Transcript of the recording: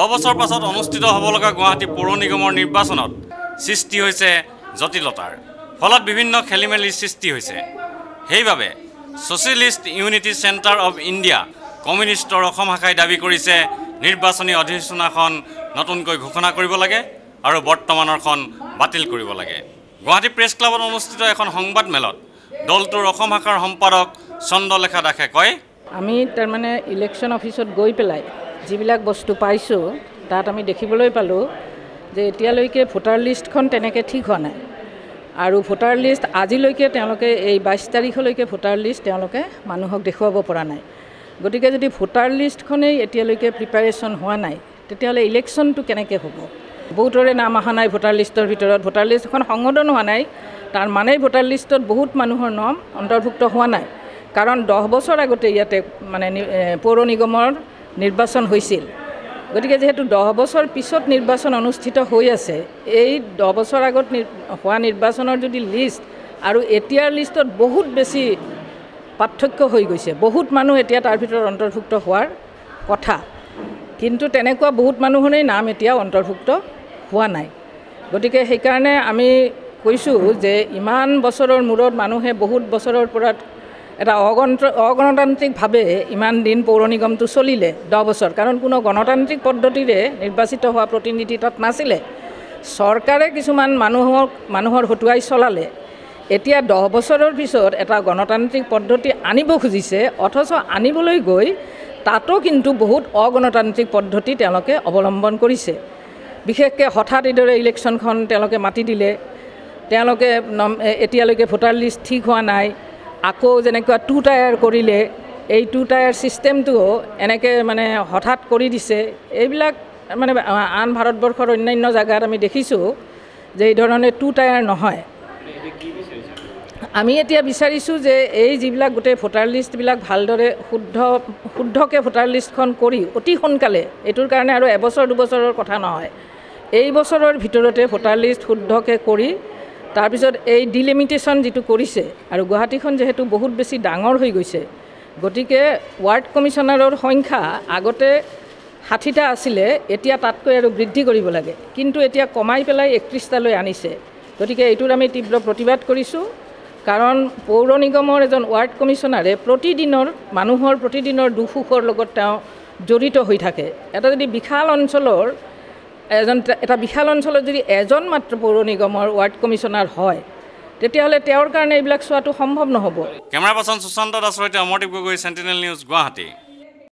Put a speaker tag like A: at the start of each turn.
A: 10 বছৰ পাছত অনুষ্ঠিত হ'ব লগা গুৱাহাটী পৌৰ নিগমৰ নিৰ্বাচনত সৃষ্টি হৈছে জটিলতাৰ ফলত বিভিন্ন খেলিমেলিৰ সৃষ্টি হৈছে। সেইবাবে socialist unity centre of India কমিউনিষ্টৰ অসম শাখাই দাবী কৰিছে নিৰ্বাচনী অধিসূচনাখন নতুনকৈ ঘোষণা কৰিব লাগে আৰু বৰ্তমানৰখন বাতিল কৰিব লাগে। গুৱাহাটী প্ৰেছ ক্লাবত অনুষ্ঠিত এখন সংবাদ মেলত দলটোৰ অসম শাখাৰ সম্পাদক চন্দ্ৰলেখা দাসে কয়,
B: আমি তাৰমানে ইলেকশ্যন অফিচত গৈ পেলাই যিবিলাক বস্তু পাইছোঁ তাত আমি দেখিবলৈ পালোঁ যে এতিয়ালৈকে ভোটাৰ লিষ্টখন তেনেকৈ ঠিক হোৱা নাই আৰু ভোটাৰ লিষ্ট আজিলৈকে তেওঁলোকে এই 22 তাৰিখলৈকে ভোটাৰ লিষ্ট তেওঁলোকে মানুহক দেখুৱাব পৰা নাই। গতিকে যদি ভোটাৰ লিষ্টখনেই এতিয়ালৈকে প্ৰিপাৰেশ্যন হোৱা নাই তেতিয়াহ'লে ইলেকশ্যনটো কেনেকৈ হ'ব? বহুতৰে নাম অহা নাই ভোটাৰ লিষ্টৰ ভিতৰত, ভোটাৰ লিষ্ট এখন সংশোধন হোৱা নাই, তাৰ মানেই ভোটাৰ লিষ্টত বহুত মানুহৰ নাম অন্তৰ্ভুক্ত হোৱা নাই। কাৰণ 10 বছৰ আগতে ইয়াতে মানে পৌৰ নিগমৰ নিৰ্বাচন হৈছিল। গতিকে যিহেতু 10 বছৰ পিছত নিৰ্বাচন অনুষ্ঠিত হৈ আছে, এই 10 বছৰ আগত হোৱা নিৰ্বাচনৰ যদি লিষ্ট আৰু এতিয়াৰ লিষ্টত বহুত বেছি পাৰ্থক্য হৈ গৈছে। বহুত মানুহ এতিয়া তাৰ ভিতৰত অন্তৰ্ভুক্ত হোৱাৰ কথা, কিন্তু তেনেকুৱা বহুত মানুহৰেই নাম এতিয়াও অন্তৰ্ভুক্ত হোৱা নাই। গতিকে সেইকাৰণে আমি কৈছোঁ যে ইমান বছৰৰ মূৰত মানুহে বহুত বছৰৰ পৰা এটা অগণতান্ত্ৰিকভাৱে ইমান দিন পৌৰ নিগমটো চলিলে 10 বছৰ, কাৰণ কোনো গণতান্ত্ৰিক পদ্ধতিৰে নিৰ্বাচিত হোৱা প্ৰতিনিধি তাত নাছিলে। চৰকাৰে কিছুমান মানুহৰ হতুৱাই চলালে। এতিয়া 10 বছৰৰ পিছত এটা গণতান্ত্ৰিক পদ্ধতি আনিব খুজিছে, অথচ আনিবলৈ গৈ তাতো কিন্তু বহুত অগণতান্ত্ৰিক পদ্ধতি তেওঁলোকে অৱলম্বন কৰিছে। বিশেষকৈ হঠাৎ এইদৰে ইলেকশ্যনখন তেওঁলোকে মাতি দিলে, তেওঁলোকে এতিয়ালৈকে ভোটাৰ লিষ্ট ঠিক হোৱা নাই, আকৌ যেনেকুৱা 2 টায়াৰ কৰিলে, এই 2 টায়াৰ ছিষ্টেমটোও এনেকৈ মানে হঠাৎ কৰি দিছে। এইবিলাক মানে আন ভাৰতবৰ্ষৰ অন্যান্য জেগাত আমি দেখিছোঁ যে এই ধৰণে 2 টায়াৰ নহয়। আমি এতিয়া বিচাৰিছোঁ যে এই যিবিলাক গোটেই ভোটাৰ লিষ্টবিলাক ভালদৰে শুদ্ধকৈ ভোটাৰ লিষ্টখন কৰি অতি সোনকালে, এইটোৰ কাৰণে আৰু এবছৰ 2 বছৰৰ কথা নহয়, এই বছৰৰ ভিতৰতে ভোটাৰ লিষ্ট শুদ্ধকৈ কৰি তাৰপিছত এই ডিলিমিটেশ্যন যিটো কৰিছে, আৰু গুৱাহাটীখন যিহেতু বহুত বেছি ডাঙৰ হৈ গৈছে, গতিকে ৱাৰ্ড কমিশ্যনাৰৰ সংখ্যা আগতে 60টা আছিলে, এতিয়া তাতকৈ আৰু বৃদ্ধি কৰিব লাগে, কিন্তু এতিয়া কমাই পেলাই 31টালৈ আনিছে। গতিকে এইটোৰ আমি তীব্ৰ প্ৰতিবাদ কৰিছোঁ, কাৰণ পৌৰ নিগমৰ এজন ৱাৰ্ড কমিশ্যনাৰে প্ৰতিদিনৰ দুখ সুখৰ লগত তেওঁ জড়িত হৈ থাকে। এটা বিশাল অঞ্চলত যদি এজন মাত্ৰ পৌৰ নিগমৰ ৱাৰ্ড কমিশ্যনাৰ হয়, তেতিয়াহ'লে তেওঁৰ কাৰণে এইবিলাক চোৱাটো সম্ভৱ নহ'ব।
A: কেমেৰা পাৰ্চন সুশান্ত দাসৰ সৈতে অমৰদীপ গগৈ, চেণ্টিনেল নিউজ, গুৱাহাটী।